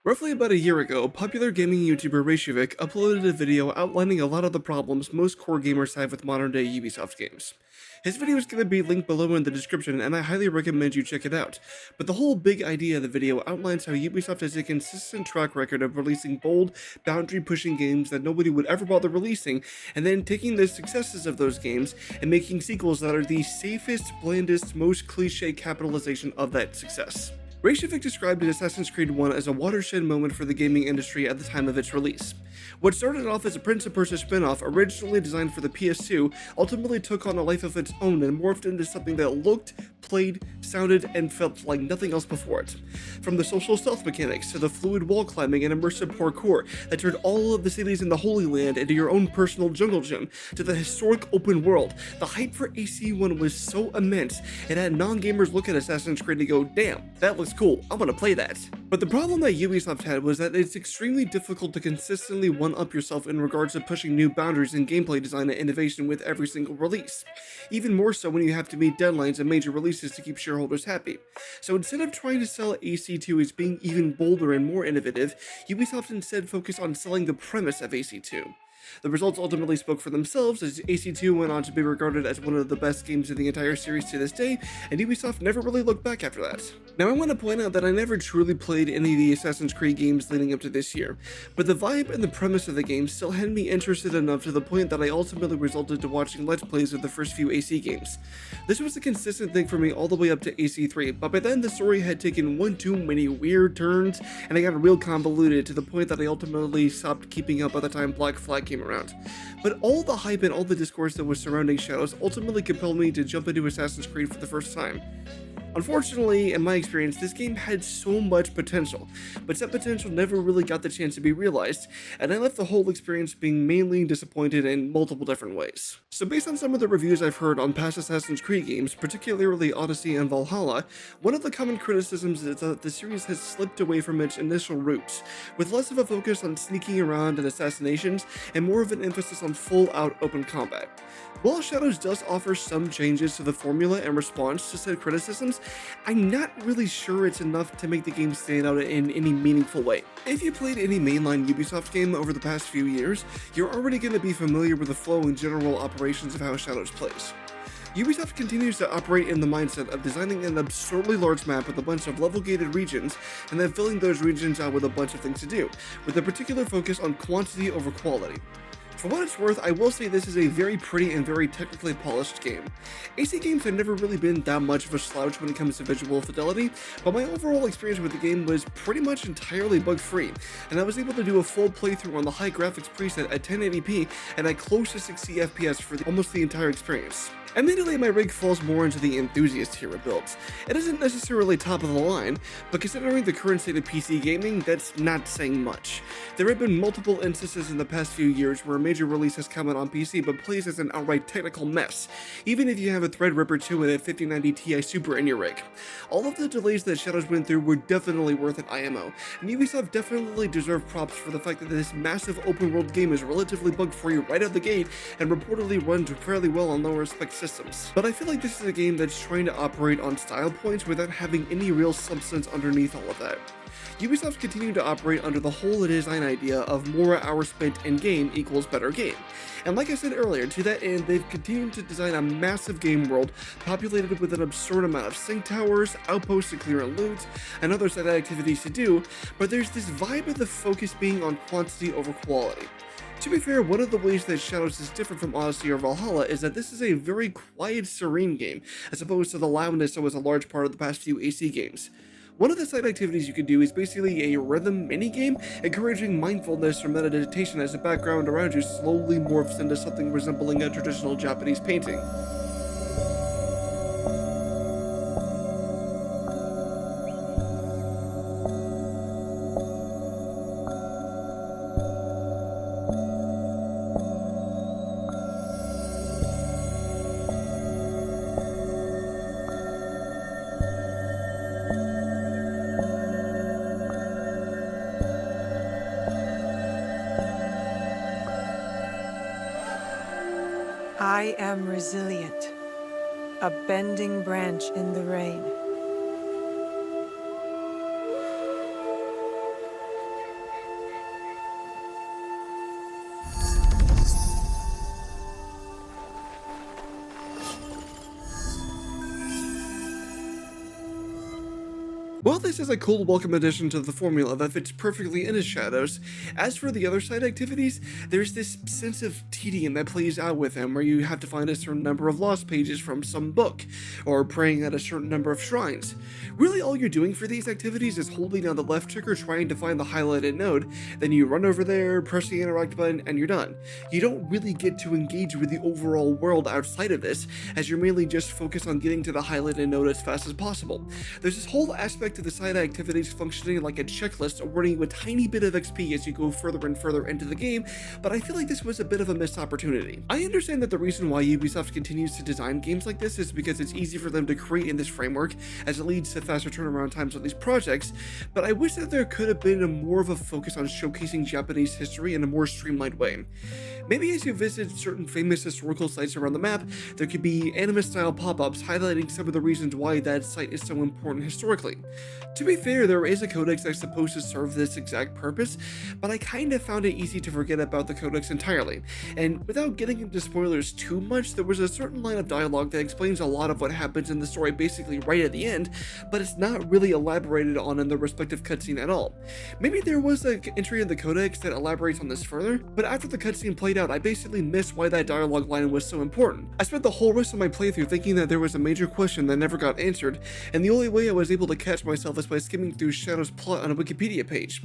Roughly about a year ago, popular gaming YouTuber Reykjavik uploaded a video outlining a lot of the problems most core gamers have with modern day Ubisoft games. His video is going to be linked below in the description, and I highly recommend you check it out. But the whole big idea of the video outlines how Ubisoft has a consistent track record of releasing bold, boundary pushing games that nobody would ever bother releasing, and then taking the successes of those games and making sequels that are the safest, blandest, most cliche capitalization of that success. Reykjavik described Assassin's Creed 1 as a watershed moment for the gaming industry at the time of its release. What started off as a Prince of Persia spin-off originally designed for the PS2 ultimately took on a life of its own and morphed into something that looked, played, sounded, and felt like nothing else before it. From the social stealth mechanics to the fluid wall climbing and immersive parkour that turned all of the cities in the Holy Land into your own personal jungle gym, to the historic open world, the hype for AC1 was so immense it had non-gamers look at Assassin's Creed and go, damn, that looks cool, I want to play that. But the problem that Ubisoft had was that it's extremely difficult to consistently one-up yourself in regards to pushing new boundaries in gameplay design and innovation with every single release. Even more so when you have to meet deadlines and major releases to keep shareholders happy. So instead of trying to sell AC2 as being even bolder and more innovative, Ubisoft instead focused on selling the premise of AC2. The results ultimately spoke for themselves, as AC2 went on to be regarded as one of the best games in the entire series to this day, and Ubisoft never really looked back after that. Now I want to point out that I never truly played any of the Assassin's Creed games leading up to this year, but the vibe and the premise of the game still had me interested enough to the point that I ultimately resulted to watching Let's Plays of the first few AC games. This was a consistent thing for me all the way up to AC3, but by then the story had taken one too many weird turns, and I got real convoluted to the point that I ultimately stopped keeping up by the time Black Flag came around. But all the hype and all the discourse that was surrounding Shadows ultimately compelled me to jump into Assassin's Creed for the first time. Unfortunately, in my experience, this game had so much potential, but that potential never really got the chance to be realized, and I left the whole experience being mainly disappointed in multiple different ways. So based on some of the reviews I've heard on past Assassin's Creed games, particularly Odyssey and Valhalla, one of the common criticisms is that the series has slipped away from its initial roots, with less of a focus on sneaking around and assassinations, and more of an emphasis on full-out open combat. While Shadows does offer some changes to the formula in response to said criticisms, I'm not really sure it's enough to make the game stand out in any meaningful way. If you played any mainline Ubisoft game over the past few years, you're already going to be familiar with the flow and general operations of how Shadows plays. Ubisoft continues to operate in the mindset of designing an absurdly large map with a bunch of level-gated regions, and then filling those regions out with a bunch of things to do, with a particular focus on quantity over quality. For what it's worth, I will say this is a very pretty and very technically polished game. AC games have never really been that much of a slouch when it comes to visual fidelity, but my overall experience with the game was pretty much entirely bug-free, and I was able to do a full playthrough on the high graphics preset at 1080p and at close to 60 FPS for almost the entire experience. Admittedly, my rig falls more into the enthusiast tier of builds. It isn't necessarily top of the line, but considering the current state of PC gaming, that's not saying much. There have been multiple instances in the past few years where a major release has come out on PC but plays as an outright technical mess, even if you have a Threadripper 2 and a 5090 Ti Super in your rig. All of the delays that Shadows went through were definitely worth an IMO, and Ubisoft definitely deserve props for the fact that this massive open world game is relatively bug-free right out the gate and reportedly runs fairly well on lower spec systems. But I feel like this is a game that's trying to operate on style points without having any real substance underneath all of that. Ubisoft continued to operate under the whole design idea of more hours spent in game equals better game. And like I said earlier, to that end, they've continued to design a massive game world populated with an absurd amount of sync towers, outposts to clear and loot, and other side activities to do, but there's this vibe of the focus being on quantity over quality. To be fair, one of the ways that Shadows is different from Odyssey or Valhalla is that this is a very quiet, serene game, as opposed to the loudness that was a large part of the past few AC games. One of the side activities you can do is basically a rhythm mini-game, encouraging mindfulness or meditation as the background around you slowly morphs into something resembling a traditional Japanese painting. I am resilient, a bending branch in the rain. this as a cool welcome addition to the formula that fits perfectly into Shadows. As for the other side activities, there's this sense of tedium that plays out with them, where you have to find a certain number of lost pages from some book, or praying at a certain number of shrines. Really all you're doing for these activities is holding down the left trigger trying to find the highlighted node, then you run over there, press the interact button, and you're done. You don't really get to engage with the overall world outside of this, as you're mainly just focused on getting to the highlighted node as fast as possible. There's this whole aspect of the side activities functioning like a checklist, awarding you a tiny bit of XP as you go further and further into the game, but I feel like this was a bit of a missed opportunity. I understand that the reason why Ubisoft continues to design games like this is because it's easy for them to create in this framework, as it leads to faster turnaround times on these projects, but I wish that there could have been more of a focus on showcasing Japanese history in a more streamlined way. Maybe as you visit certain famous historical sites around the map, there could be anime-style pop-ups highlighting some of the reasons why that site is so important historically. To be fair, there is a codex that's supposed to serve this exact purpose, but I kinda found it easy to forget about the codex entirely, and without getting into spoilers too much, there was a certain line of dialogue that explains a lot of what happens in the story basically right at the end, but it's not really elaborated on in the respective cutscene at all. Maybe there was an entry in the codex that elaborates on this further, but after the cutscene played out, I basically missed why that dialogue line was so important. I spent the whole rest of my playthrough thinking that there was a major question that never got answered, and the only way I was able to catch myself is by skimming through Shadow's plot on a Wikipedia page.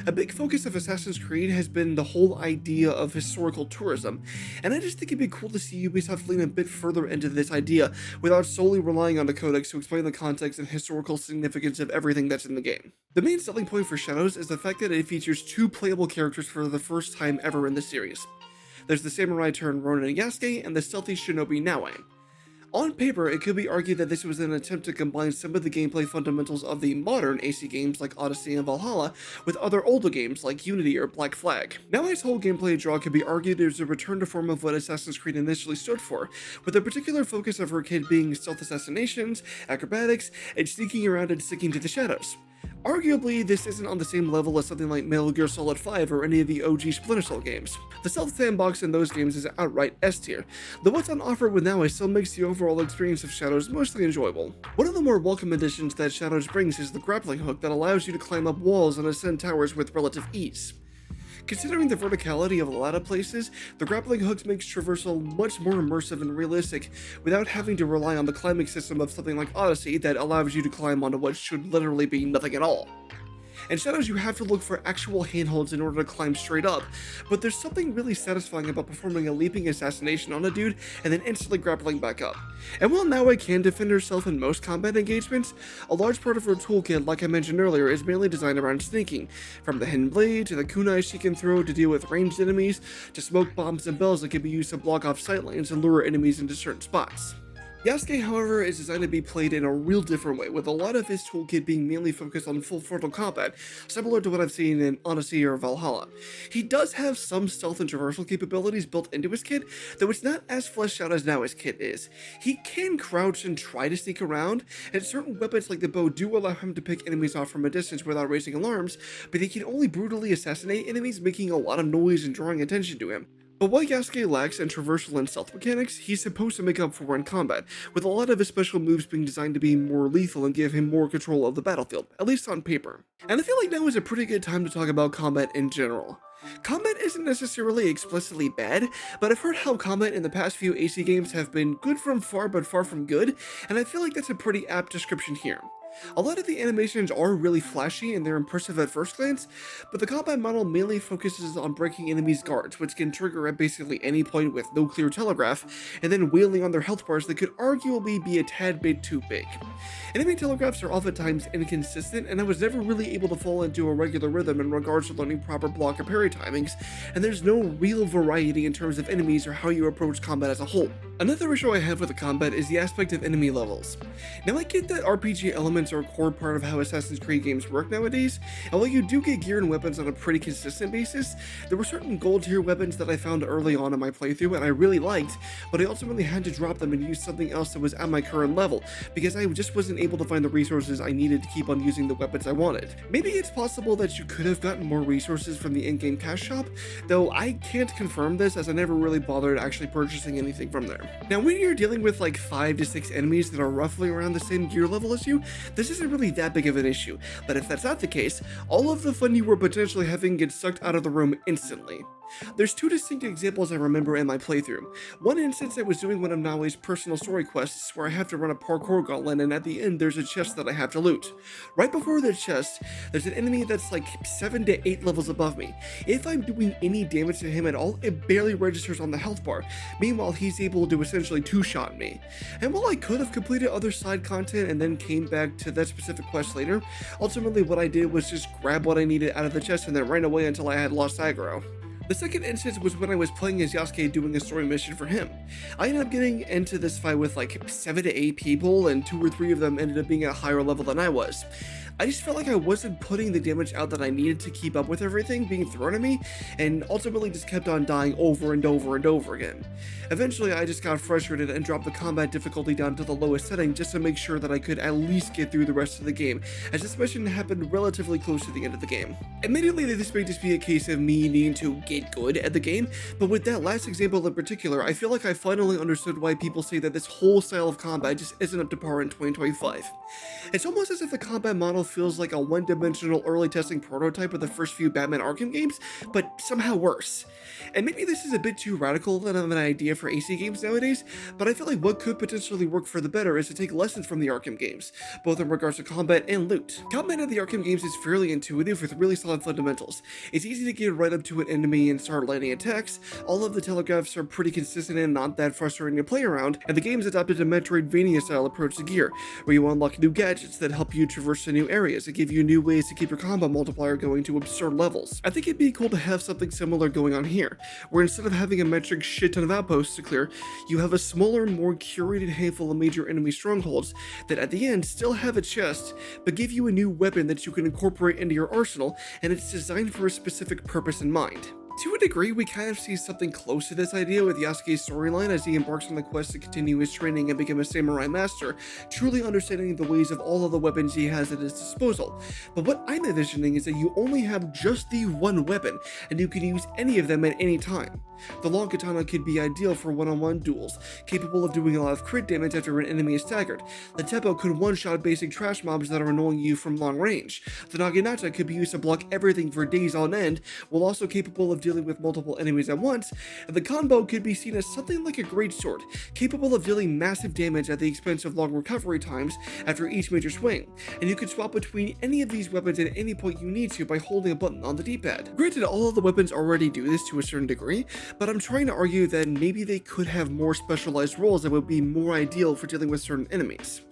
A big focus of Assassin's Creed has been the whole idea of historical tourism, and I just think it'd be cool to see Ubisoft lean a bit further into this idea without solely relying on the codex to explain the context and historical significance of everything that's in the game. The main selling point for Shadows is the fact that it features two playable characters for the first time ever in the series. There's the samurai turned Ronin Yasuke and the stealthy shinobi Naoe. On paper, it could be argued that this was an attempt to combine some of the gameplay fundamentals of the modern AC games like Odyssey and Valhalla with other older games like Unity or Black Flag. Naoe's whole gameplay draw could be argued as a return to form of what Assassin's Creed initially stood for, with a particular focus of her kid being stealth assassinations, acrobatics, and sneaking around and sticking to the shadows. Arguably, this isn't on the same level as something like Metal Gear Solid 5 or any of the OG Splinter Cell games. The stealth sandbox in those games is outright S tier, though what's on offer with Naoe still makes the overall experience of Shadows mostly enjoyable. One of the more welcome additions that Shadows brings is the grappling hook that allows you to climb up walls and ascend towers with relative ease. Considering the verticality of a lot of places, the grappling hooks makes traversal much more immersive and realistic without having to rely on the climbing system of something like Odyssey that allows you to climb onto what should literally be nothing at all. In Shadows, you have to look for actual handholds in order to climb straight up, but there's something really satisfying about performing a leaping assassination on a dude and then instantly grappling back up. And while Naoe can defend herself in most combat engagements, a large part of her toolkit, like I mentioned earlier, is mainly designed around sneaking, from the hidden blade to the kunai she can throw to deal with ranged enemies, to smoke bombs and bells that can be used to block off sight lines and lure enemies into certain spots. Yasuke, however, is designed to be played in a real different way, with a lot of his toolkit being mainly focused on full frontal combat, similar to what I've seen in Odyssey or Valhalla. He does have some stealth and traversal capabilities built into his kit, though it's not as fleshed out as Naoe's kit is. He can crouch and try to sneak around, and certain weapons like the bow do allow him to pick enemies off from a distance without raising alarms, but he can only brutally assassinate enemies, making a lot of noise and drawing attention to him. But what Yasuke lacks in traversal and stealth mechanics, he's supposed to make up for in combat, with a lot of his special moves being designed to be more lethal and give him more control of the battlefield, at least on paper. And I feel like now is a pretty good time to talk about combat in general. Combat isn't necessarily explicitly bad, but I've heard how combat in the past few AC games have been good from far but far from good, and I feel like that's a pretty apt description here. A lot of the animations are really flashy and they're impressive at first glance, but the combat model mainly focuses on breaking enemies' guards, which can trigger at basically any point with no clear telegraph, and then wailing on their health bars that could arguably be a tad bit too big. Enemy telegraphs are oftentimes inconsistent, and I was never really able to fall into a regular rhythm in regards to learning proper block or parry timings, and there's no real variety in terms of enemies or how you approach combat as a whole. Another issue I have with the combat is the aspect of enemy levels. Now I get that RPG elements are a core part of how Assassin's Creed games work nowadays, and while you do get gear and weapons on a pretty consistent basis, there were certain gold tier weapons that I found early on in my playthrough and I really liked, but I ultimately had to drop them and use something else that was at my current level, because I just wasn't able to find the resources I needed to keep on using the weapons I wanted. Maybe it's possible that you could have gotten more resources from the in-game cash shop, though I can't confirm this as I never really bothered actually purchasing anything from there. Now, when you're dealing with like 5 to 6 enemies that are roughly around the same gear level as you, this isn't really that big of an issue, but if that's not the case, all of the fun you were potentially having gets sucked out of the room instantly. There's 2 distinct examples I remember in my playthrough. One instance I was doing one of Naoi's personal story quests where I have to run a parkour gauntlet, and at the end there's a chest that I have to loot. Right before the chest, there's an enemy that's like 7 to 8 levels above me. If I'm doing any damage to him at all, it barely registers on the health bar. Meanwhile, he's able to essentially two-shot me. And while I could have completed other side content and then came back to that specific quest later, ultimately what I did was just grab what I needed out of the chest and then ran away until I had lost aggro. The second instance was when I was playing as Yasuke doing a story mission for him. I ended up getting into this fight with like 7 to 8 people, and 2 or 3 of them ended up being at a higher level than I was. I just felt like I wasn't putting the damage out that I needed to keep up with everything being thrown at me, and ultimately just kept on dying over and over and over again. Eventually, I just got frustrated and dropped the combat difficulty down to the lowest setting just to make sure that I could at least get through the rest of the game, as this mission happened relatively close to the end of the game. Admittedly, this may just be a case of me needing to get good at the game, but with that last example in particular, I feel like I finally understood why people say that this whole style of combat just isn't up to par in 2025. It's almost as if the combat model feels like a one-dimensional early testing prototype of the first few Batman Arkham games, but somehow worse. And maybe this is a bit too radical of an idea for AC games nowadays, but I feel like what could potentially work for the better is to take lessons from the Arkham games, both in regards to combat and loot. Combat in the Arkham games is fairly intuitive with really solid fundamentals. It's easy to get right up to an enemy and start landing attacks, all of the telegraphs are pretty consistent and not that frustrating to play around, and the game's adopted a Metroidvania style approach to gear, where you unlock new gadgets that help you traverse to new areas and give you new ways to keep your combo multiplier going to absurd levels. I think it'd be cool to have something similar going on here, where instead of having a metric shit ton of outposts to clear, you have a smaller, more curated handful of major enemy strongholds that at the end still have a chest, but give you a new weapon that you can incorporate into your arsenal, and it's designed for a specific purpose in mind. To a degree, we kind of see something close to this idea with Yasuke's storyline as he embarks on the quest to continue his training and become a samurai master, truly understanding the ways of all of the weapons he has at his disposal. But what I'm envisioning is that you only have just the one weapon, and you can use any of them at any time. The long katana could be ideal for one-on-one duels, capable of doing a lot of crit damage after an enemy is staggered. The teppo could one-shot basic trash mobs that are annoying you from long range. The naginata could be used to block everything for days on end, while also capable of dealing with multiple enemies at once, and the kanbo could be seen as something like a greatsword, capable of dealing massive damage at the expense of long recovery times after each major swing, and you could swap between any of these weapons at any point you need to by holding a button on the D-pad. Granted, all of the weapons already do this to a certain degree, but I'm trying to argue that maybe they could have more specialized roles that would be more ideal for dealing with certain enemies.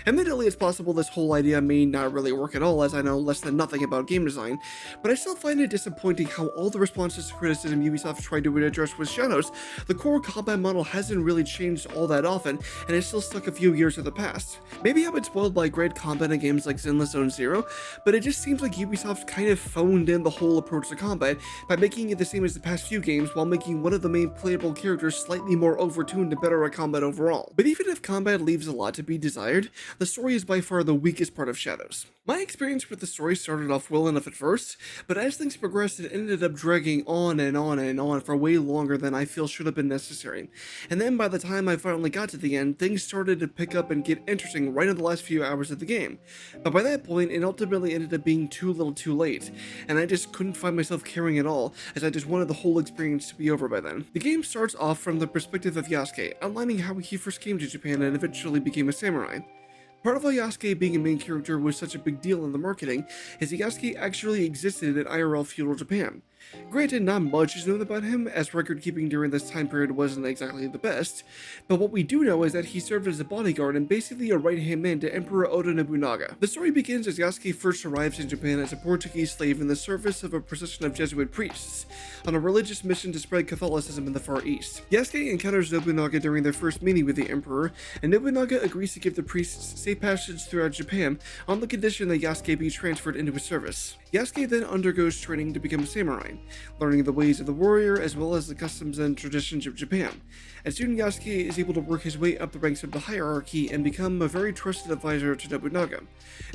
Admittedly, it's possible this whole idea may not really work at all, as I know less than nothing about game design, but I still find it disappointing how all the responses to criticism Ubisoft tried to address with Shadows, the core combat model hasn't really changed all that often, and is still stuck a few years in the past. Maybe I've been spoiled by great combat in games like Zenless Zone Zero, but it just seems like Ubisoft kind of phoned in the whole approach to combat by making it the same as the past few games while making one of the main playable characters slightly more overtuned and better at combat overall. But even if combat leaves a lot to be desired, the story is by far the weakest part of Shadows. My experience with the story started off well enough at first, but as things progressed it ended up dragging on and on and on for way longer than I feel should have been necessary. And then by the time I finally got to the end, things started to pick up and get interesting right in the last few hours of the game. But by that point, it ultimately ended up being too little too late, and I just couldn't find myself caring at all, as I just wanted the whole experience to be over by then. The game starts off from the perspective of Yasuke, outlining how he first came to Japan and eventually became a samurai. Part of why Yasuke being a main character was such a big deal in the marketing is that Yasuke actually existed in IRL feudal Japan. Granted, not much is known about him, as record keeping during this time period wasn't exactly the best, but what we do know is that he served as a bodyguard and basically a right-hand man to Emperor Oda Nobunaga. The story begins as Yasuke first arrives in Japan as a Portuguese slave in the service of a procession of Jesuit priests, on a religious mission to spread Catholicism in the Far East. Yasuke encounters Nobunaga during their first meeting with the Emperor, and Nobunaga agrees to give the priests safe passage throughout Japan on the condition that Yasuke be transferred into his service. Yasuke then undergoes training to become a samurai, learning the ways of the warrior as well as the customs and traditions of Japan. And soon Yasuke is able to work his way up the ranks of the hierarchy and become a very trusted advisor to Nobunaga.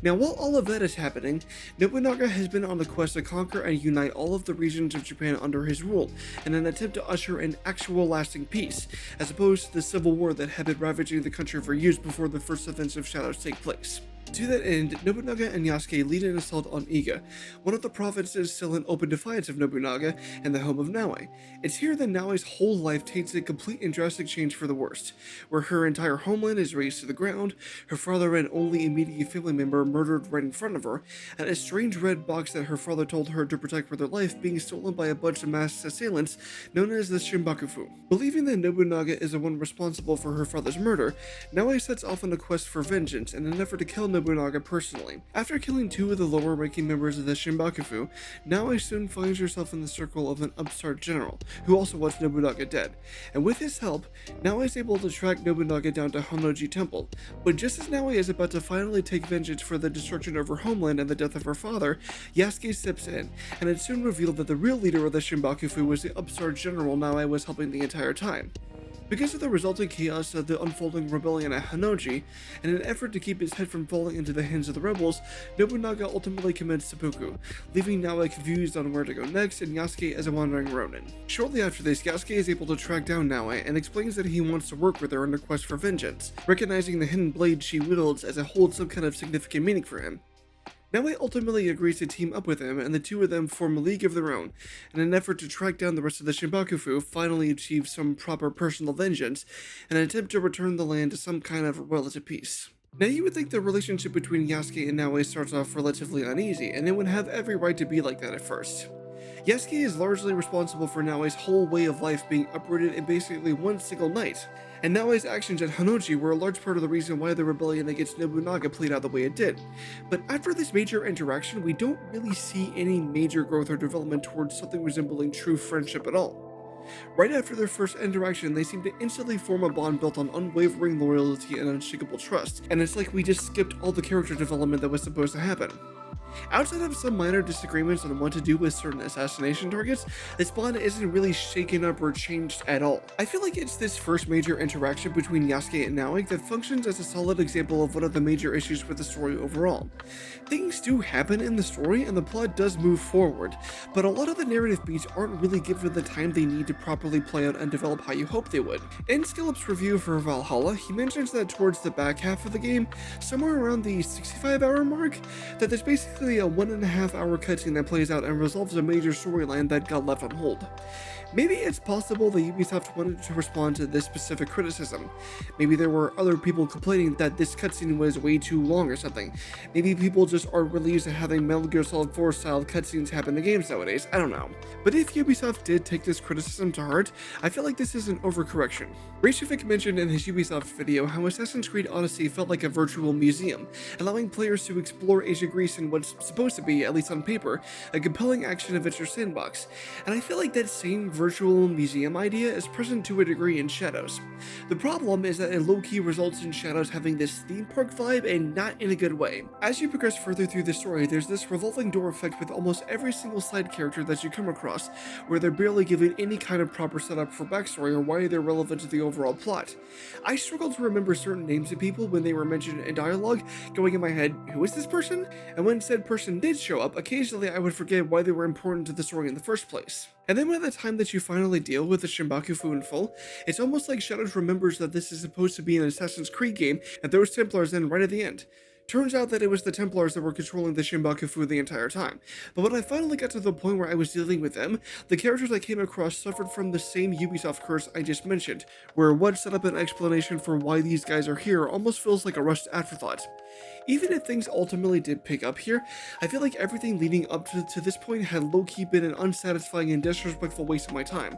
Now, while all of that is happening, Nobunaga has been on the quest to conquer and unite all of the regions of Japan under his rule, in an attempt to usher in actual lasting peace, as opposed to the civil war that had been ravaging the country for years before the first events of Shadows take place. To that end, Nobunaga and Yasuke lead an assault on Iga, one of the provinces still in open defiance of Nobunaga and the home of Naoe. It's here that Naoe's whole life takes a complete and drastic change for the worst, where her entire homeland is razed to the ground, her father and only immediate family member murdered right in front of her, and a strange red box that her father told her to protect for their life being stolen by a bunch of masked assailants known as the Shinbakufu. Believing that Nobunaga is the one responsible for her father's murder, Naoe sets off on a quest for vengeance in an effort to kill Nobunaga personally. After killing two of the lower-ranking members of the Shinbakufu, Naoe soon finds herself in the circle of an upstart general, who also wants Nobunaga dead, and with his help, Naoe is able to track Nobunaga down to Honnoji Temple. But just as Naoe is about to finally take vengeance for the destruction of her homeland and the death of her father, Yasuke steps in, and it's soon revealed that the real leader of the Shinbakufu was the upstart general Naoe was helping the entire time. Because of the resulting chaos of the unfolding rebellion at Honnoji, in an effort to keep his head from falling into the hands of the rebels, Nobunaga ultimately commits seppuku, leaving Naoe confused on where to go next and Yasuke as a wandering ronin. Shortly after this, Yasuke is able to track down Naoe and explains that he wants to work with her in her quest for vengeance, recognizing the hidden blade she wields as it holds some kind of significant meaning for him. Naoe ultimately agrees to team up with him, and the two of them form a league of their own, in an effort to track down the rest of the Shinbakufu, finally achieve some proper personal vengeance, and attempt to return the land to some kind of relative peace. Now you would think the relationship between Yasuke and Naoe starts off relatively uneasy, and it would have every right to be like that at first. Yasuke is largely responsible for Naoe's whole way of life being uprooted in basically one single night, and Naoe's actions at Honnoji were a large part of the reason why the rebellion against Nobunaga played out the way it did. But after this major interaction, we don't really see any major growth or development towards something resembling true friendship at all. Right after their first interaction, they seem to instantly form a bond built on unwavering loyalty and unshakable trust, and it's like we just skipped all the character development that was supposed to happen. Outside of some minor disagreements on what to do with certain assassination targets, this bond isn't really shaken up or changed at all. I feel like it's this first major interaction between Yasuke and Naoe that functions as a solid example of one of the major issues with the story overall. Things do happen in the story and the plot does move forward, but a lot of the narrative beats aren't really given the time they need to properly play out and develop how you hope they would. In Skillup's review for Valhalla, he mentions that towards the back half of the game, somewhere around the 65-hour mark, that there's basically a 1.5-hour cutscene that plays out and resolves a major storyline that got left on hold. Maybe it's possible that Ubisoft wanted to respond to this specific criticism. Maybe there were other people complaining that this cutscene was way too long or something. Maybe people just aren't really used to having Metal Gear Solid 4 style cutscenes happen in games nowadays, I don't know. But if Ubisoft did take this criticism to heart, I feel like this is an overcorrection. Rayshivik mentioned in his Ubisoft video how Assassin's Creed Odyssey felt like a virtual museum, allowing players to explore ancient Greece in what's supposed to be, at least on paper, a compelling action-adventure sandbox, and I feel like that same virtual museum idea is present to a degree in Shadows. The problem is that it low-key results in Shadows having this theme park vibe and not in a good way. As you progress further through the story, there's this revolving door effect with almost every single side character that you come across, where they're barely given any kind of proper setup for backstory or why they're relevant to the overall plot. I struggled to remember certain names of people when they were mentioned in dialogue, going in my head, who is this person? And when said person did show up, occasionally I would forget why they were important to the story in the first place. And then by the time that you finally deal with the Shinbakufu in full, it's almost like Shadows remembers that this is supposed to be an Assassin's Creed game and throws Templars in right at the end. Turns out that it was the Templars that were controlling the Shinbakufu the entire time, but when I finally got to the point where I was dealing with them, the characters I came across suffered from the same Ubisoft curse I just mentioned, where what set up an explanation for why these guys are here almost feels like a rushed afterthought. Even if things ultimately did pick up here, I feel like everything leading up to this point had low-key been an unsatisfying and disrespectful waste of my time.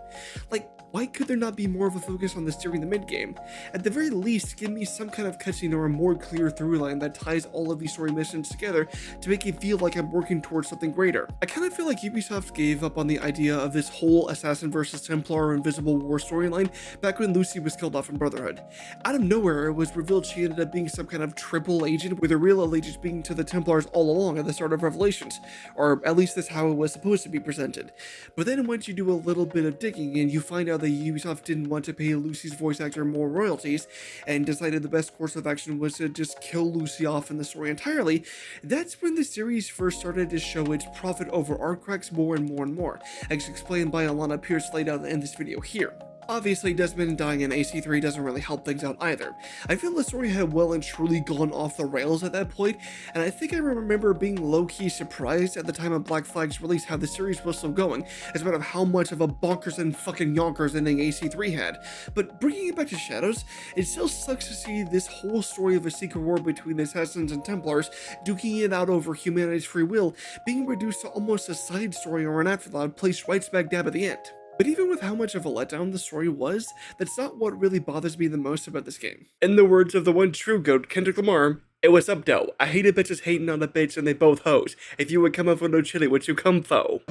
Like, why could there not be more of a focus on this during the mid-game? At the very least, give me some kind of cutscene or a more clear through line that ties all of these story missions together to make it feel like I'm working towards something greater. I kind of feel like Ubisoft gave up on the idea of this whole Assassin vs Templar Invisible War storyline back when Lucy was killed off in Brotherhood. Out of nowhere, it was revealed she ended up being some kind of triple agent with her real allegiance being to the Templars all along at the start of Revelations, or at least that's how it was supposed to be presented. But then once you do a little bit of digging and you find out that Ubisoft didn't want to pay Lucy's voice actor more royalties, and decided the best course of action was to just kill Lucy off in the story entirely, that's when the series first started to show its profit over art cracks more and more and more, as explained by Alana Pierce laid out in this video here. Obviously, Desmond dying in AC3 doesn't really help things out either. I feel the story had well and truly gone off the rails at that point, and I think I remember being low-key surprised at the time of Black Flag's release how the series was still going, as well as how much of a bonkers and fucking yonkers ending AC3 had. But bringing it back to Shadows, it still sucks to see this whole story of a secret war between the Assassins and Templars, duking it out over humanity's free will, being reduced to almost a side story or an afterthought placed right smack dab at the end. But even with how much of a letdown the story was, that's not what really bothers me the most about this game. In the words of the one true GOAT, Kendrick Lamar, "It was up though. I hated bitches hating on a bitch and they both hoes. If you would come up with no chili, would you come foe?"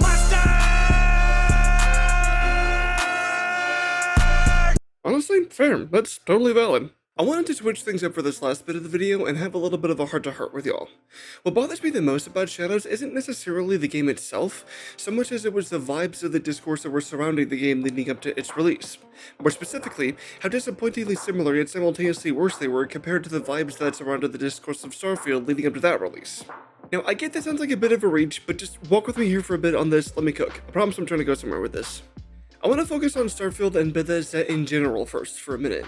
Honestly, fair. That's totally valid. I wanted to switch things up for this last bit of the video and have a little bit of a heart-to-heart with y'all. What bothers me the most about Shadows isn't necessarily the game itself, so much as it was the vibes of the discourse that were surrounding the game leading up to its release. More specifically, how disappointingly similar yet simultaneously worse they were compared to the vibes that surrounded the discourse of Starfield leading up to that release. Now, I get that sounds like a bit of a reach, but just walk with me here for a bit on this, let me cook. I promise I'm trying to go somewhere with this. I want to focus on Starfield and Bethesda in general first for a minute.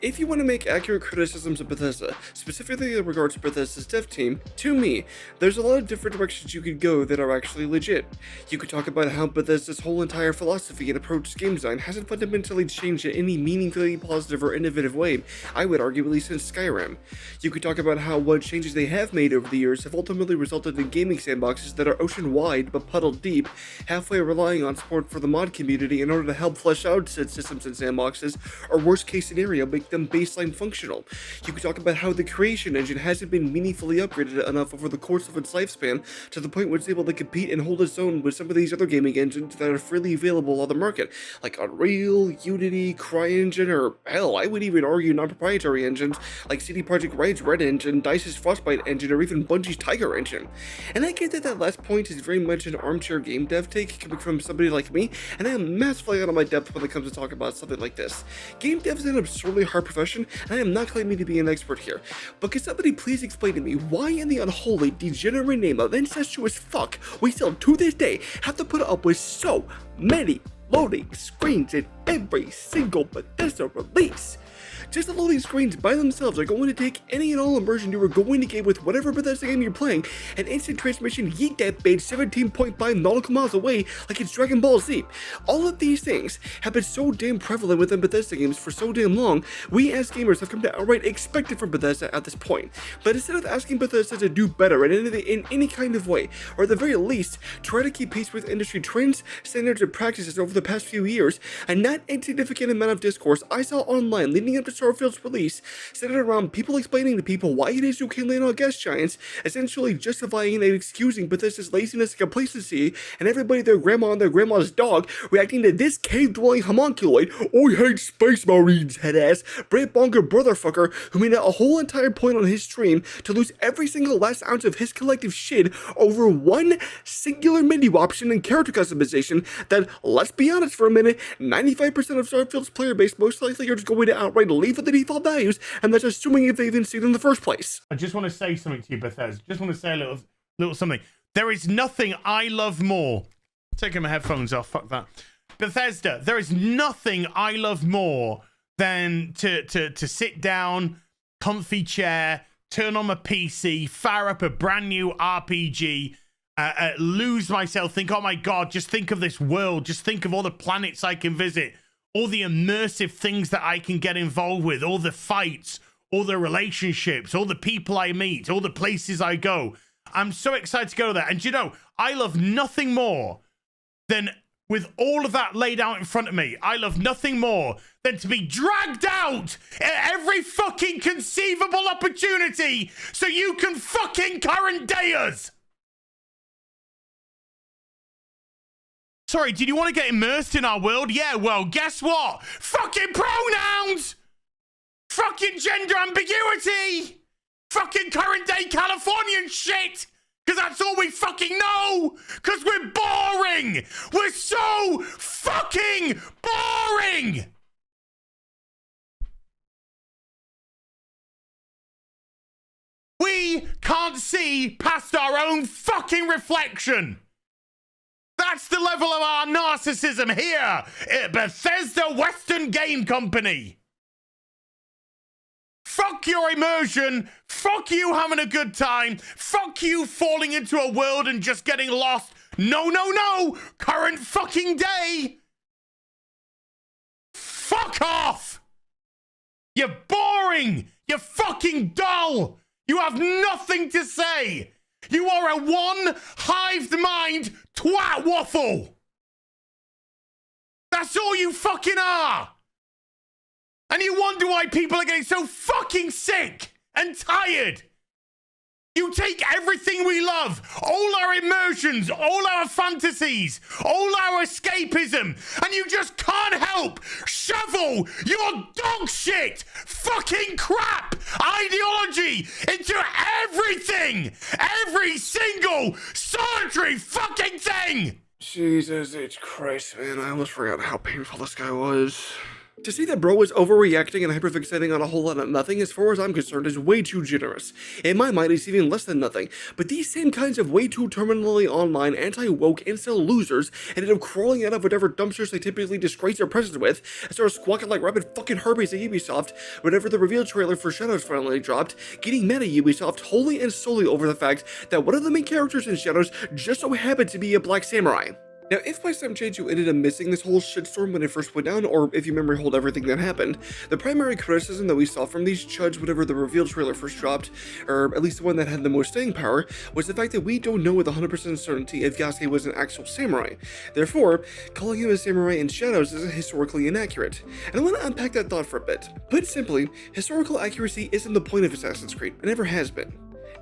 If you want to make accurate criticisms of Bethesda, specifically in regards to Bethesda's dev team, to me, there's a lot of different directions you could go that are actually legit. You could talk about how Bethesda's whole entire philosophy and approach to game design hasn't fundamentally changed in any meaningfully positive or innovative way, I would argue at least since Skyrim. You could talk about how what changes they have made over the years have ultimately resulted in gaming sandboxes that are ocean wide but puddle deep, halfway relying on support for the mod community in order to help flesh out said systems and sandboxes, or worst case scenario, make them baseline functional. You could talk about how the creation engine hasn't been meaningfully upgraded enough over the course of its lifespan to the point where it's able to compete and hold its own with some of these other gaming engines that are freely available on the market, like Unreal, Unity, CryEngine, or hell, I would even argue non-proprietary engines like CD Projekt Red's Red Engine, DICE's Frostbite engine, or even Bungie's Tiger engine. And I get that that last point is very much an armchair game dev take coming from somebody like me, and I am massively out of my depth when it comes to talking about something like this. Game dev is an absurdly hard profession, and I am not claiming to be an expert here, but could somebody please explain to me why in the unholy, degenerate name of incestuous fuck we still to this day have to put up with so many loading screens in every single Bethesda release? Just the loading screens by themselves are going to take any and all immersion you are going to get with whatever Bethesda game you're playing, and instant transmission yeet that bitch 17.5 nautical miles away like it's Dragon Ball Z. All of these things have been so damn prevalent within Bethesda games for so damn long, we as gamers have come to outright expect it from Bethesda at this point. But instead of asking Bethesda to do better in any kind of way, or at the very least, try to keep pace with industry trends, standards, and practices over the past few years, a not insignificant amount of discourse I saw online leading up to Starfield's release centered around people explaining to people why it is you can land on gas giants, essentially justifying and excusing Bethesda's laziness and complacency, and everybody their grandma and their grandma's dog reacting to this cave-dwelling homunculoid, "I hate space marines," head-ass, Brett Bonker brotherfucker who made it a whole entire point on his stream to lose every single last ounce of his collective shit over one singular menu option and character customization that, let's be honest for a minute, 95% of Starfield's player base most likely are just going to outright leave with the default values, and that's assuming if they even see it in the first place. I just want to say something to you, Bethesda. Just want to say a little something. There is nothing I love more. Taking my headphones off, fuck that. Bethesda, there is nothing I love more than to sit down, comfy chair, turn on my PC, fire up a brand new RPG, lose myself, think, oh my god, just think of this world, just think of all the planets I can visit, all the immersive things that I can get involved with, all the fights, all the relationships, all the people I meet, all the places I go. I'm so excited to go there. And you know, I love nothing more than, with all of that laid out in front of me, I love nothing more than to be dragged out at every fucking conceivable opportunity so you can fucking current day us. Sorry, did you want to get immersed in our world? Yeah, well, guess what? Fucking pronouns! Fucking gender ambiguity! fucking current day Californian shit. Because that's all we fucking know. Because we're boring. We're so fucking boring. We can't see past our own fucking reflection. That's the level of our narcissism here at Bethesda Western Game Company. Fuck your immersion. Fuck you having a good time. Fuck you falling into a world and just getting lost. No, no, no. Current fucking day. Fuck off. You're boring. You're fucking dull. You have nothing to say. You are a one-hived mind twat waffle. That's all you fucking are. And you wonder why people are getting so fucking sick and tired. You take everything we love, all our immersions, all our fantasies, all our escapism, and you just can't help shovel your dog shit, fucking crap ideology into everything, every single solitary fucking thing. Jesus H. Christ, man, I almost forgot how painful this guy was. To say that bro was overreacting and hyperfixating on a whole lot of nothing, as far as I'm concerned, is way too generous. In my mind, it's even less than nothing. But these same kinds of way too terminally online, anti-woke, incel losers ended up crawling out of whatever dumpsters they typically disgrace their presence with, and started squawking like rabid fucking Herbies at Ubisoft whenever the reveal trailer for Shadows finally dropped, getting mad at Ubisoft wholly and solely over the fact that one of the main characters in Shadows just so happened to be a black samurai. Now, if by some chance you ended up missing this whole shitstorm when it first went down, or if you memory hold everything that happened, the primary criticism that we saw from these chuds whenever the reveal trailer first dropped, or at least the one that had the most staying power, was the fact that we don't know with 100% certainty if Yasuke was an actual samurai. Therefore, calling him a samurai in Shadows is historically inaccurate. And I want to unpack that thought for a bit. Put simply, historical accuracy isn't the point of Assassin's Creed. It never has been.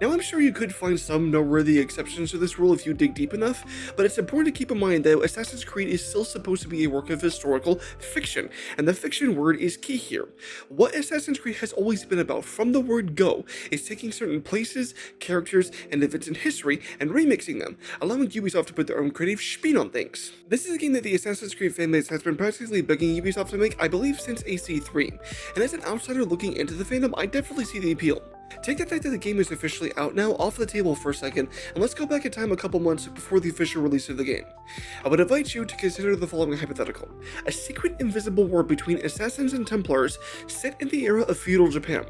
Now, I'm sure you could find some noteworthy exceptions to this rule if you dig deep enough, but it's important to keep in mind that Assassin's Creed is still supposed to be a work of historical fiction, and the fiction word is key here. What Assassin's Creed has always been about from the word go is taking certain places, characters, and events in history and remixing them, allowing Ubisoft to put their own creative spin on things. This is a game that the Assassin's Creed fanbase has been practically begging Ubisoft to make, I believe, since AC3, and as an outsider looking into the fandom, I definitely see the appeal. Take the fact that the game is officially out now off the table for a second, and let's go back in time a couple months before the official release of the game. I would invite you to consider the following hypothetical. A secret invisible war between assassins and Templars set in the era of feudal Japan.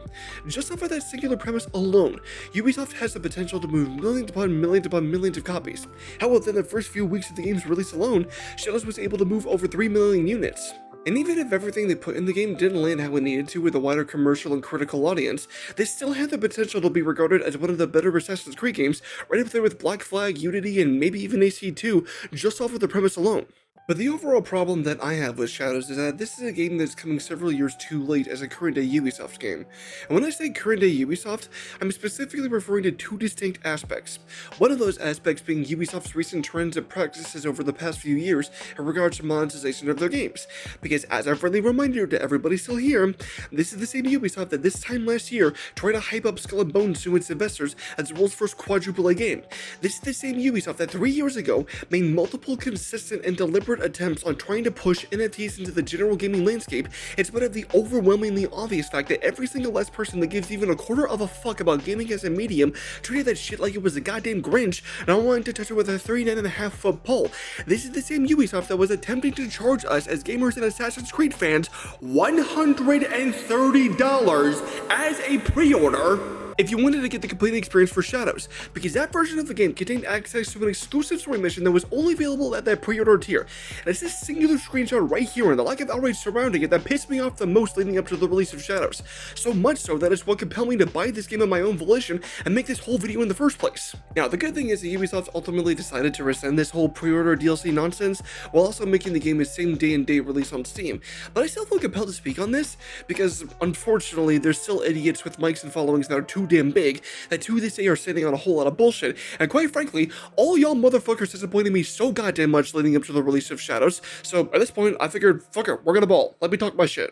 Just off of that singular premise alone, Ubisoft has the potential to move millions upon millions of copies. How within the first few weeks of the game's release alone, Shadows was able to move over 3 million units. And even if everything they put in the game didn't land how it needed to with a wider commercial and critical audience, they still had the potential to be regarded as one of the better Assassin's Creed games, right up there with Black Flag, Unity, and maybe even AC2, just off of the premise alone. But the overall problem that I have with Shadows is that this is a game that's coming several years too late as a current-day Ubisoft game. And when I say current-day Ubisoft, I'm specifically referring to two distinct aspects. One of those aspects being Ubisoft's recent trends and practices over the past few years in regards to monetization of their games. Because as a friendly reminder to everybody still here, this is the same Ubisoft that this time last year tried to hype up Skull and Bones to its investors as the world's first quadruple A game. This is the same Ubisoft that 3 years ago made multiple consistent and deliberate attempts on trying to push NFTs into the general gaming landscape in spite of the overwhelmingly obvious fact that every single last person that gives even a quarter of a fuck about gaming as a medium treated that shit like it was a goddamn Grinch, not wanting to touch it with a 39.5-foot pole. This is the same Ubisoft that was attempting to charge us as gamers and Assassin's Creed fans $130 as a pre-order if you wanted to get the complete experience for Shadows, because that version of the game contained access to an exclusive story mission that was only available at that pre-order tier. And it's this singular screenshot right here and the lack of outrage surrounding it that pissed me off the most leading up to the release of Shadows. So much so that it's what compelled me to buy this game of my own volition and make this whole video in the first place. Now, the good thing is that Ubisoft ultimately decided to rescind this whole pre-order DLC nonsense while also making the game a same day and date release on Steam. But I still feel compelled to speak on this because, unfortunately, there's still idiots with mics and followings that are too damn big that to this day are sitting on a whole lot of bullshit, and quite frankly, all y'all motherfuckers disappointed me so goddamn much leading up to the release of Shadows, so at this point, I figured, fuck it, we're gonna ball, let me talk my shit.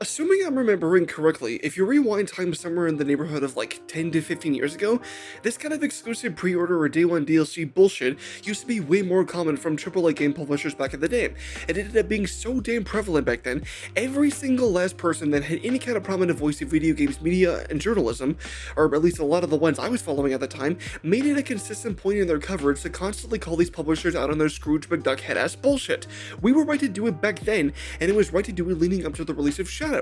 Assuming I'm remembering correctly, if you rewind time somewhere in the neighborhood of like 10 to 15 years ago, this kind of exclusive pre-order or day one DLC bullshit used to be way more common from AAA game publishers back in the day. It ended up being so damn prevalent back then, every single last person that had any kind of prominent voice in video games, media, and journalism, or at least a lot of the ones I was following at the time, made it a consistent point in their coverage to constantly call these publishers out on their Scrooge McDuck head-ass bullshit. We were right to do it back then, and it was right to do it leading up to the release of Shadows.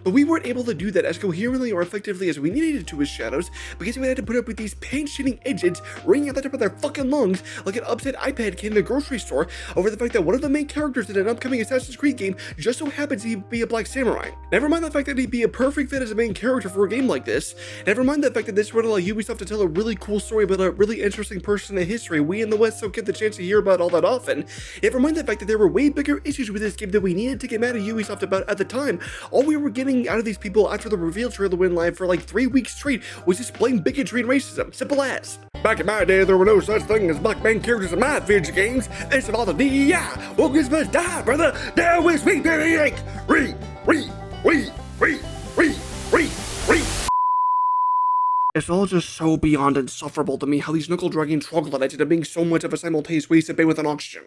But we weren't able to do that as coherently or effectively as we needed to with Shadows because we had to put up with these pain-shitting idiots ringing at the top of their fucking lungs like an upset iPad kid in a grocery store over the fact that one of the main characters in an upcoming Assassin's Creed game just so happens to be a black samurai. Never mind the fact that he'd be a perfect fit as a main character for a game like this. Never mind the fact that this would allow Ubisoft to tell a really cool story about a really interesting person in history we in the West don't get the chance to hear about all that often. Never mind the fact that there were way bigger issues with this game that we needed to get mad at Ubisoft about at the time. All we were getting out of these people after the reveal trailer went live for like 3 weeks straight was just plain bigotry and racism. Simple as. Back in my day, there were no such thing as black main characters in my video games. It's about the DEI. Wokeness must die, brother. Down with Sweet Baby Yank. Re. It's all just so beyond insufferable to me how these knuckle-dragging troglodytes end up being so much of a simultaneous waste of pain with an oxygen.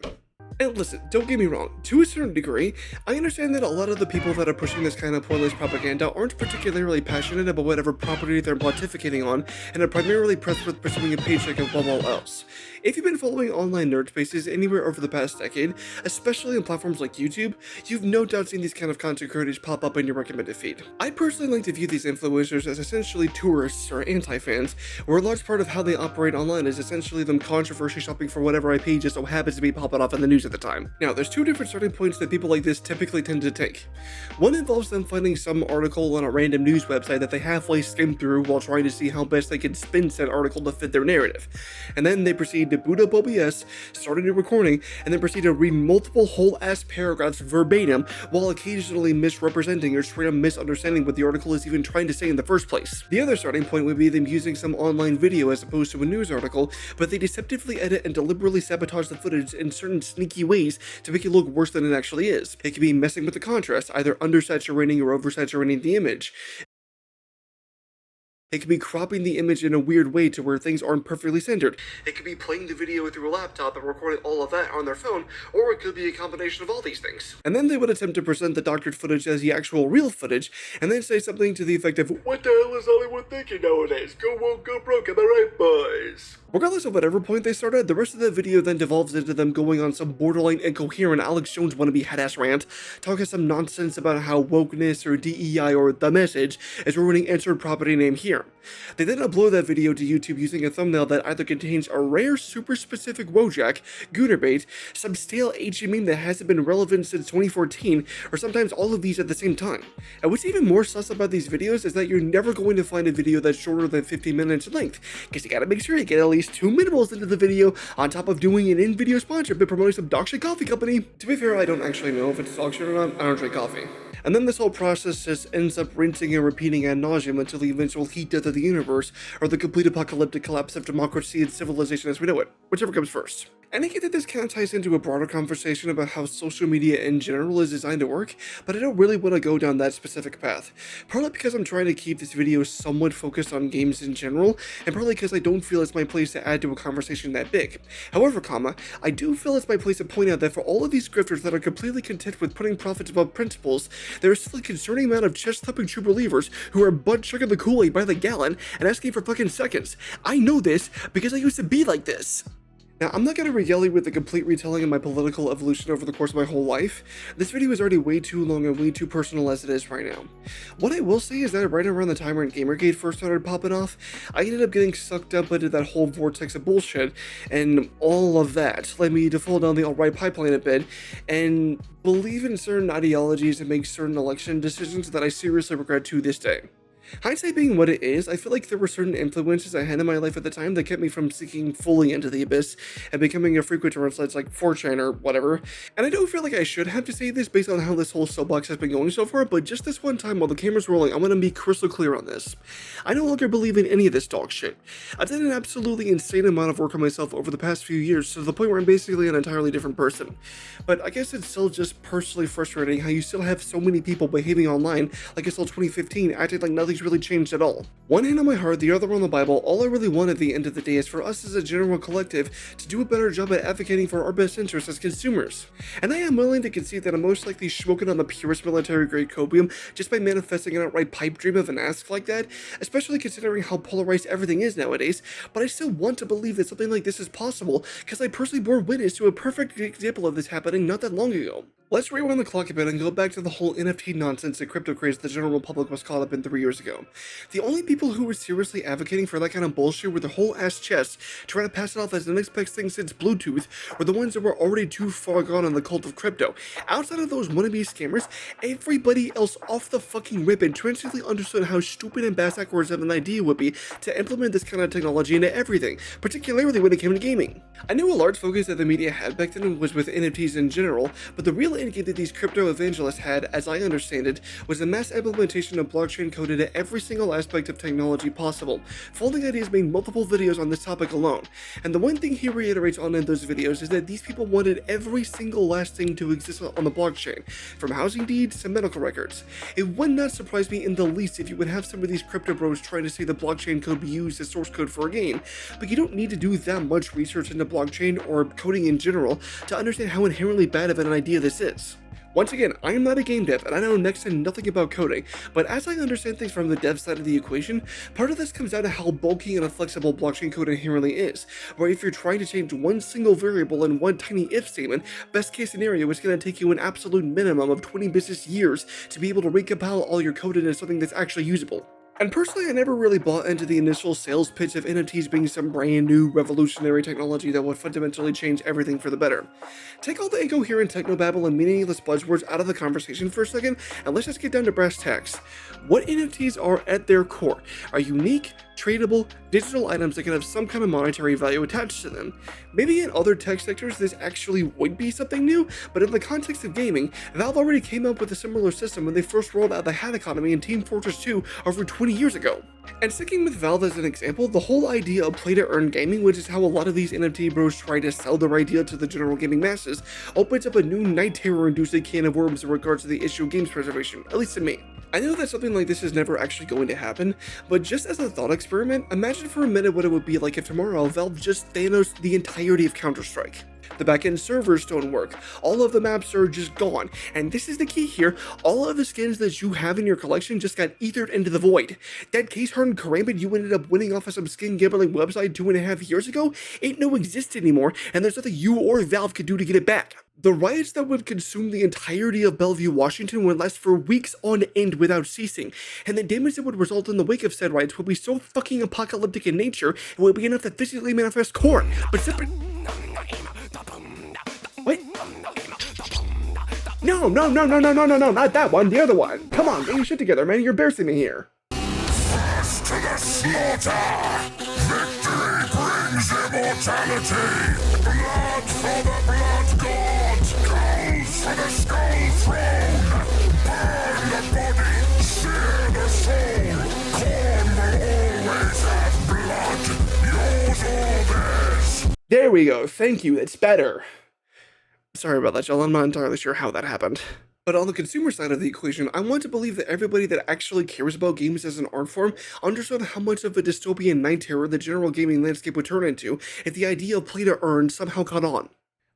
And listen, don't get me wrong, to a certain degree, I understand that a lot of the people that are pushing this kind of pointless propaganda aren't particularly passionate about whatever property they're pontificating on, and are primarily pressed with pursuing a paycheck above all else. If you've been following online nerd spaces anywhere over the past decade, especially on platforms like YouTube, you've no doubt seen these kind of content creators pop up in your recommended feed. I personally like to view these influencers as essentially tourists or anti-fans, where a large part of how they operate online is essentially them controversy shopping for whatever IP just so happens to be popping off in the news at the time. Now, there's two different starting points that people like this typically tend to take. One involves them finding some article on a random news website that they halfway skim through while trying to see how best they can spin said article to fit their narrative. And then they proceed to boot up OBS, start a new recording, and then proceed to read multiple whole-ass paragraphs verbatim while occasionally misrepresenting or straight up misunderstanding what the article is even trying to say in the first place. The other starting point would be them using some online video as opposed to a news article, but they deceptively edit and deliberately sabotage the footage in certain sneaky ways to make it look worse than it actually is. It could be messing with the contrast, either undersaturating or oversaturating the image. It could be cropping the image in a weird way to where things aren't perfectly centered. It could be playing the video through a laptop and recording all of that on their phone, or it could be a combination of all these things. And then they would attempt to present the doctored footage as the actual real footage, and then say something to the effect of, "What the hell is Hollywood thinking nowadays? Go woke, go broke, am I right, boys?" Regardless of whatever point they started, the rest of the video then devolves into them going on some borderline incoherent Alex Jones wannabe head-ass rant, talking some nonsense about how wokeness or DEI or the message is ruining answered property name here. They then upload that video to YouTube using a thumbnail that either contains a rare super specific Wojak, Goonerbait, some stale HG meme that hasn't been relevant since 2014, or sometimes all of these at the same time. And what's even more sus about these videos is that you're never going to find a video that's shorter than 15 minutes in length, because you gotta make sure you get at least 2 minimals into the video on top of doing an in-video sponsor but promoting some dog shit coffee company. To be fair, I don't actually know if it's dog shit or not. I don't drink coffee. And then this whole process just ends up rinsing and repeating ad nauseum until the eventual heat death of the universe, or the complete apocalyptic collapse of democracy and civilization as we know it, whichever comes first. And I get that this kind of ties into a broader conversation about how social media in general is designed to work, but I don't really want to go down that specific path. Partly because I'm trying to keep this video somewhat focused on games in general, and partly because I don't feel it's my place to add to a conversation that big. However, I do feel it's my place to point out that for all of these grifters that are completely content with putting profits above principles, there is still a concerning amount of chest-thumping true believers who are butt-chugging the Kool-Aid by the gallon and asking for fucking seconds. I know this because I used to be like this. Now, I'm not going to regale you with the complete retelling of my political evolution over the course of my whole life. This video is already way too long and way too personal as it is right now. What I will say is that right around the time when Gamergate first started popping off, I ended up getting sucked up into that whole vortex of bullshit, and all of that led me to fall down the alt-right pipeline a bit, and believe in certain ideologies and make certain election decisions that I seriously regret to this day. Hindsight being what it is, I feel like there were certain influences I had in my life at the time that kept me from sinking fully into the abyss and becoming a frequenter of sites like 4chan or whatever. And I don't feel like I should have to say this based on how this whole soapbox has been going so far, but just this one time while the camera's rolling, I'm gonna be crystal clear on this. I no longer believe in any of this dog shit. I've done an absolutely insane amount of work on myself over the past few years to the point where I'm basically an entirely different person. But I guess it's still just personally frustrating how you still have so many people behaving online like it's still 2015, acting like nothing's really changed at all. One hand on my heart, the other on the Bible, all I really want at the end of the day is for us as a general collective to do a better job at advocating for our best interests as consumers. And I am willing to concede that I'm most likely smoking on the purest military grade copium just by manifesting an outright pipe dream of an ask like that, especially considering how polarized everything is nowadays, but I still want to believe that something like this is possible because I personally bore witness to a perfect example of this happening not that long ago. Let's rewind the clock a bit and go back to the whole NFT nonsense and crypto craze the general public was caught up in 3 years ago. The only people who were seriously advocating for that kind of bullshit with their whole ass chests, trying to pass it off as the next best thing since Bluetooth, were the ones that were already too far gone in the cult of crypto. Outside of those wannabe scammers, everybody else off the fucking rip intrinsically understood how stupid and backwards of an idea would be to implement this kind of technology into everything, particularly when it came to gaming. I knew a large focus that the media had back then was with NFTs in general, but the real indicate that these crypto evangelists had, as I understand it, was the mass implementation of blockchain code into every single aspect of technology possible. Folding Ideas made multiple videos on this topic alone, and the one thing he reiterates on in those videos is that these people wanted every single last thing to exist on the blockchain, from housing deeds to medical records. It would not surprise me in the least if you would have some of these crypto bros trying to say the blockchain could be used as source code for a game, but you don't need to do that much research into blockchain or coding in general to understand how inherently bad of an idea this is. Once again, I am not a game dev and I know next to nothing about coding, but as I understand things from the dev side of the equation, part of this comes down to how bulky and inflexible blockchain code inherently is, where if you're trying to change one single variable in one tiny if statement, best case scenario is going to take you an absolute minimum of 20 business years to be able to recompile all your code into something that's actually usable. And personally, I never really bought into the initial sales pitch of NFTs being some brand new revolutionary technology that would fundamentally change everything for the better. Take all the incoherent technobabble and meaningless buzzwords out of the conversation for a second, and let's just get down to brass tacks. What NFTs are at their core are unique, tradable, digital items that can have some kind of monetary value attached to them. Maybe in other tech sectors this actually would be something new, but in the context of gaming, Valve already came up with a similar system when they first rolled out the hat economy in Team Fortress 2 over 20 years ago. And sticking with Valve as an example, the whole idea of play to earn gaming, which is how a lot of these NFT bros try to sell their idea to the general gaming masses, opens up a new night terror inducing can of worms in regards to the issue of games preservation, at least to me. I know that something like this is never actually going to happen, but just as a thought experiment, imagine for a minute what it would be like if tomorrow Valve just Thanos the entirety of Counter-Strike. The backend servers don't work, all of the maps are just gone, and this is the key here, all of the skins that you have in your collection just got ethered into the void. That case hardened karambit you ended up winning off of some skin gambling website 2.5 years ago ain't no exist anymore, and there's nothing you or Valve could do to get it back. The riots that would consume the entirety of Bellevue, Washington would last for weeks on end without ceasing, and the damage that would result in the wake of said riots would be so fucking apocalyptic in nature, it would be enough to physically manifest corn. But separate... What? No, not that one, the other one. Come on, get your shit together, man, you're embarrassing me here. First to the slaughter, victory brings immortality. Blood for the blood god, skulls for the skull throne. Burn the body, sear the soul. Corn will always have blood, yours or theirs. There we go, thank you, that's better. Sorry about that, y'all, I'm not entirely sure how that happened. But on the consumer side of the equation, I want to believe that everybody that actually cares about games as an art form understood how much of a dystopian night terror the general gaming landscape would turn into if the idea of play to earn somehow caught on.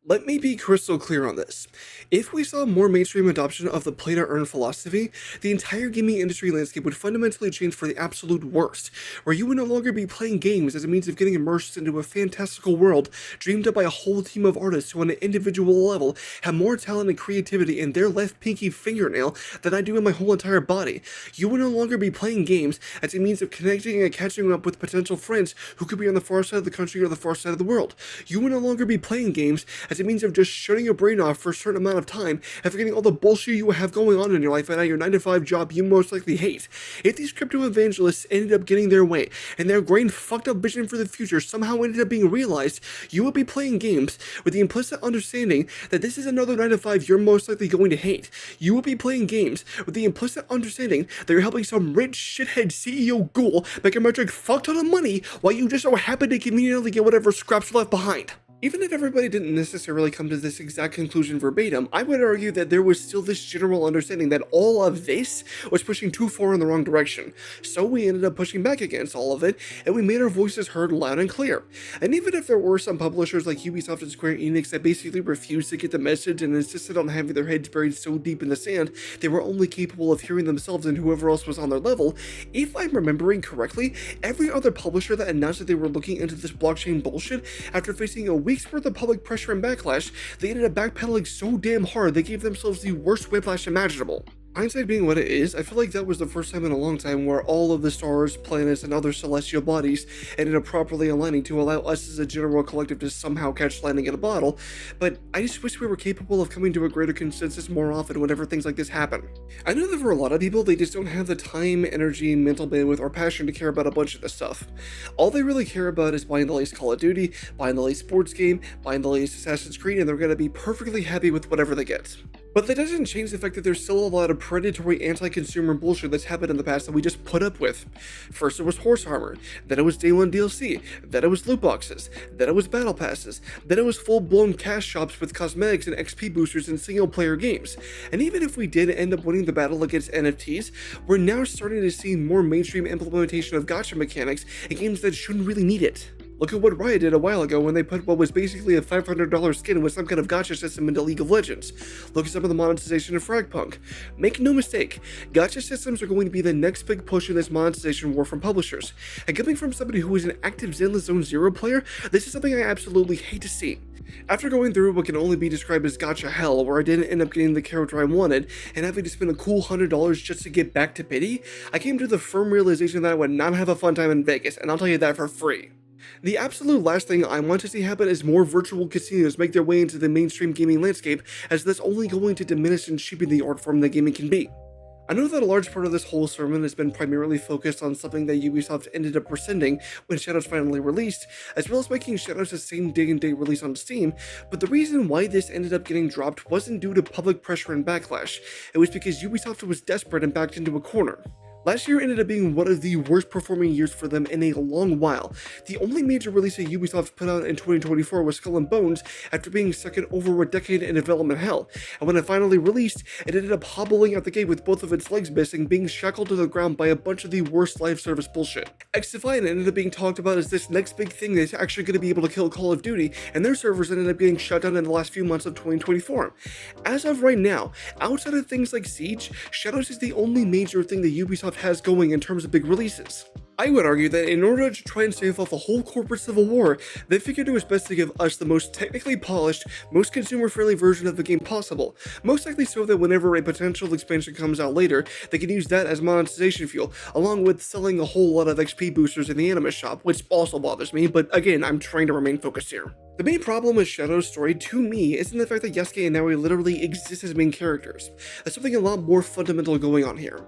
Let me be crystal clear on this. If we saw more mainstream adoption of the play-to-earn philosophy, the entire gaming industry landscape would fundamentally change for the absolute worst, where you would no longer be playing games as a means of getting immersed into a fantastical world dreamed up by a whole team of artists who on an individual level have more talent and creativity in their left pinky fingernail than I do in my whole entire body. You would no longer be playing games as a means of connecting and catching up with potential friends who could be on the far side of the country or the far side of the world. You would no longer be playing games as as a means of just shutting your brain off for a certain amount of time and forgetting all the bullshit you have going on in your life and at your 9-to-5 job you most likely hate. If these crypto evangelists ended up getting their way and their grain fucked up vision for the future somehow ended up being realized, you would be playing games with the implicit understanding that this is another 9-to-5 you're most likely going to hate. You would be playing games with the implicit understanding that you're helping some rich shithead CEO ghoul make a metric fuck ton of money while you just so happen to conveniently get whatever scraps left behind. Even if everybody didn't necessarily come to this exact conclusion verbatim, I would argue that there was still this general understanding that all of this was pushing too far in the wrong direction. So we ended up pushing back against all of it, and we made our voices heard loud and clear. And even if there were some publishers like Ubisoft and Square Enix that basically refused to get the message and insisted on having their heads buried so deep in the sand, they were only capable of hearing themselves and whoever else was on their level, if I'm remembering correctly, every other publisher that announced that they were looking into this blockchain bullshit after facing a week's worth of public pressure and backlash, they ended up backpedaling so damn hard they gave themselves the worst whiplash imaginable. Hindsight being what it is, I feel like that was the first time in a long time where all of the stars, planets, and other celestial bodies ended up properly aligning to allow us as a general collective to somehow catch lightning in a bottle, but I just wish we were capable of coming to a greater consensus more often whenever things like this happen. I know that for a lot of people, they just don't have the time, energy, mental bandwidth, or passion to care about a bunch of this stuff. All they really care about is buying the latest Call of Duty, buying the latest sports game, buying the latest Assassin's Creed, and they're gonna be perfectly happy with whatever they get. But that doesn't change the fact that there's still a lot of predatory anti-consumer bullshit that's happened in the past that we just put up with. First it was horse armor, then it was day one DLC, then it was loot boxes, then it was battle passes, then it was full-blown cash shops with cosmetics and XP boosters in single-player games. And even if we did end up winning the battle against NFTs, we're now starting to see more mainstream implementation of gacha mechanics in games that shouldn't really need it. Look at what Riot did a while ago when they put what was basically a $500 skin with some kind of gacha system into League of Legends. Look at some of the monetization of Fragpunk. Make no mistake, gacha systems are going to be the next big push in this monetization war from publishers. And coming from somebody who is an active Zenless Zone Zero player, this is something I absolutely hate to see. After going through what can only be described as gacha hell, where I didn't end up getting the character I wanted, and having to spend a cool $100 just to get back to pity, I came to the firm realization that I would not have a fun time in Vegas, and I'll tell you that for free. The absolute last thing I want to see happen is more virtual casinos make their way into the mainstream gaming landscape, as that's only going to diminish and cheapen the art form that gaming can be. I know that a large part of this whole sermon has been primarily focused on something that Ubisoft ended up rescinding when Shadows finally released, as well as making Shadows the same day and date release on Steam, but the reason why this ended up getting dropped wasn't due to public pressure and backlash, it was because Ubisoft was desperate and backed into a corner. Last year ended up being one of the worst performing years for them in a long while. The only major release that Ubisoft put out in 2024 was Skull and Bones after being stuck in over a decade in development hell, and when it finally released, it ended up hobbling out the gate with both of its legs missing, being shackled to the ground by a bunch of the worst live service bullshit. XDefiant ended up being talked about as this next big thing that's actually going to be able to kill Call of Duty, and their servers ended up getting shut down in the last few months of 2024. As of right now, outside of things like Siege, Shadows is the only major thing that Ubisoft has going in terms of big releases. I would argue that in order to try and stave off a whole corporate civil war, they figured it was best to give us the most technically polished, most consumer-friendly version of the game possible, most likely so that whenever a potential expansion comes out later, they can use that as monetization fuel, along with selling a whole lot of XP boosters in the anime shop, which also bothers me, but again, I'm trying to remain focused here. The main problem with Shadow's story, to me, isn't the fact that Yasuke and Naoi literally exist as main characters. There's something a lot more fundamental going on here.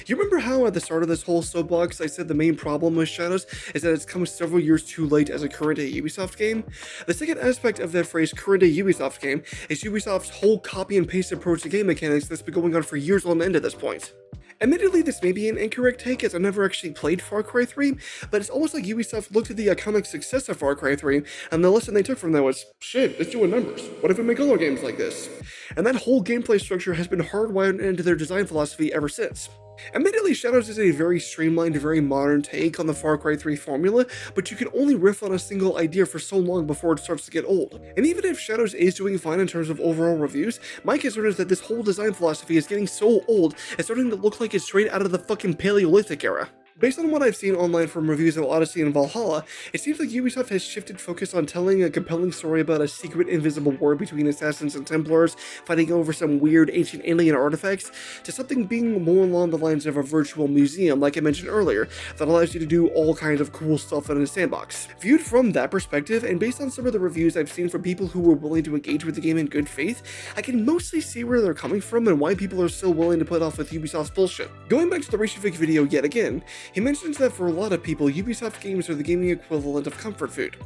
You remember how at the start of this whole soapbox I said the main problem with Shadows is that it's come several years too late as a current day Ubisoft game? The second aspect of that phrase current day Ubisoft game is Ubisoft's whole copy and paste approach to game mechanics that's been going on for years on end at this point. Admittedly, this may be an incorrect take as I never actually played Far Cry 3, but it's almost like Ubisoft looked at the iconic success of Far Cry 3, and the lesson they took from that was, shit, it's doing numbers. What if we make other games like this? And that whole gameplay structure has been hardwired into their design philosophy ever since. Admittedly, Shadows is a very streamlined, very modern take on the Far Cry 3 formula, but you can only riff on a single idea for so long before it starts to get old. And even if Shadows is doing fine in terms of overall reviews, my concern is that this whole design philosophy is getting so old, it's starting to look like it's straight out of the fucking Paleolithic era. Based on what I've seen online from reviews of Odyssey and Valhalla, it seems like Ubisoft has shifted focus on telling a compelling story about a secret invisible war between assassins and Templars fighting over some weird ancient alien artifacts, to something being more along the lines of a virtual museum, like I mentioned earlier, that allows you to do all kinds of cool stuff in a sandbox. Viewed from that perspective, and based on some of the reviews I've seen from people who were willing to engage with the game in good faith, I can mostly see where they're coming from and why people are still willing to put off with Ubisoft's bullshit. Going back to the Reykjavik video yet again, he mentions that for a lot of people, Ubisoft games are the gaming equivalent of comfort food.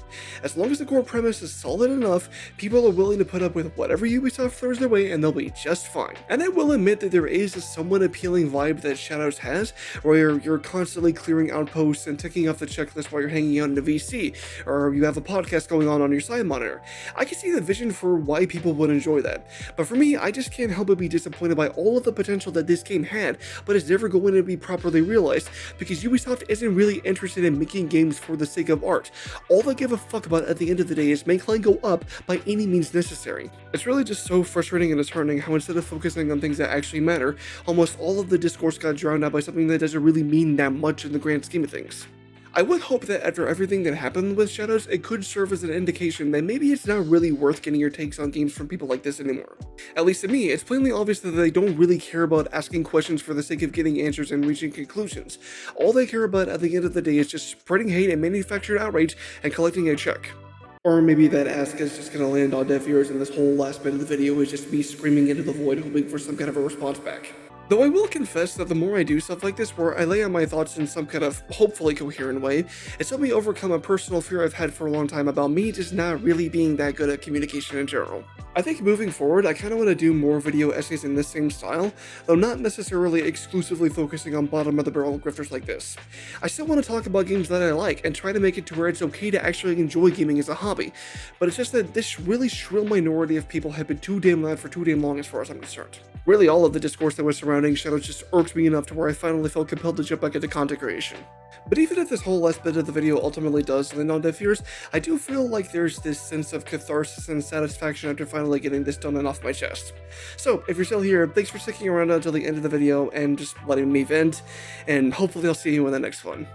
As long as the core premise is solid enough, people are willing to put up with whatever Ubisoft throws their way and they'll be just fine. And I will admit that there is a somewhat appealing vibe that Shadows has, where you're constantly clearing outposts and ticking off the checklist while you're hanging out in a VC, or you have a podcast going on your side monitor. I can see the vision for why people would enjoy that, but for me, I just can't help but be disappointed by all of the potential that this game had, but is never going to be properly realized, because Ubisoft isn't really interested in making games for the sake of art. All they give a fuck about at the end of the day is make line go up by any means necessary. It's really just so frustrating and disheartening how instead of focusing on things that actually matter, almost all of the discourse got drowned out by something that doesn't really mean that much in the grand scheme of things. I would hope that after everything that happened with Shadows, it could serve as an indication that maybe it's not really worth getting your takes on games from people like this anymore. At least to me, it's plainly obvious that they don't really care about asking questions for the sake of getting answers and reaching conclusions. All they care about at the end of the day is just spreading hate and manufactured outrage and collecting a check. Or maybe that ask is just gonna land on deaf ears and this whole last bit of the video is just me screaming into the void hoping for some kind of a response back. Though I will confess that the more I do stuff like this, where I lay out my thoughts in some kind of hopefully coherent way, it's helped me overcome a personal fear I've had for a long time about me just not really being that good at communication in general. I think moving forward, I kind of want to do more video essays in this same style, though not necessarily exclusively focusing on bottom of the barrel grifters like this. I still want to talk about games that I like and try to make it to where it's okay to actually enjoy gaming as a hobby, but it's just that this really shrill minority of people have been too damn loud for too damn long as far as I'm concerned. Really, all of the discourse that was surrounding Shadows just irked me enough to where I finally felt compelled to jump back into content creation. But even if this whole last bit of the video ultimately does land on deaf ears, I do feel like there's this sense of catharsis and satisfaction after finally getting this done and off my chest. So, if you're still here, thanks for sticking around until the end of the video and just letting me vent, and hopefully I'll see you in the next one.